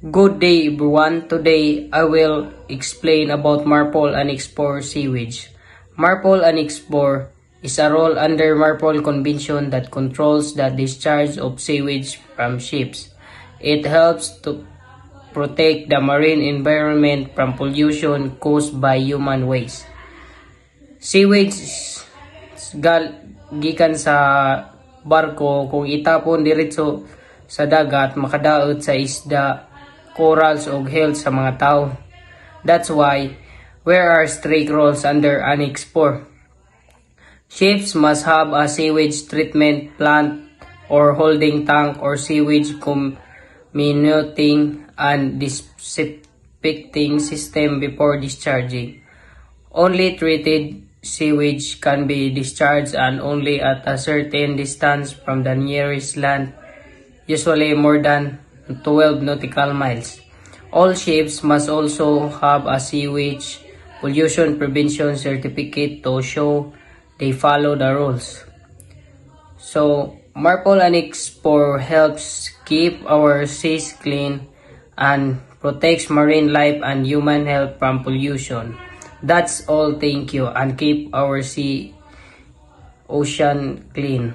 Good day everyone. Today I will explain about MARPOL Annex 4 sewage. MARPOL Annex 4 is a rule under MARPOL Convention that controls the discharge of sewage from ships. It helps to protect the marine environment from pollution caused by human waste. Sewage gikan sa barko kung itapon diretso sa dagat makadaot sa isda, corals ug health sa mga tao. That's why there are strict rules under Annex 4. Ships must have a sewage treatment plant or holding tank or sewage comminuting and disinfecting system before discharging. Only treated sewage can be discharged and only at a certain distance from the nearest land, usually more than 12 nautical miles. All ships must also have a sewage pollution prevention certificate to show they follow the rules. So, MARPOL Annex 4 helps keep our seas clean and protects marine life and human health from pollution. That's all. Thank you, and keep our sea ocean clean.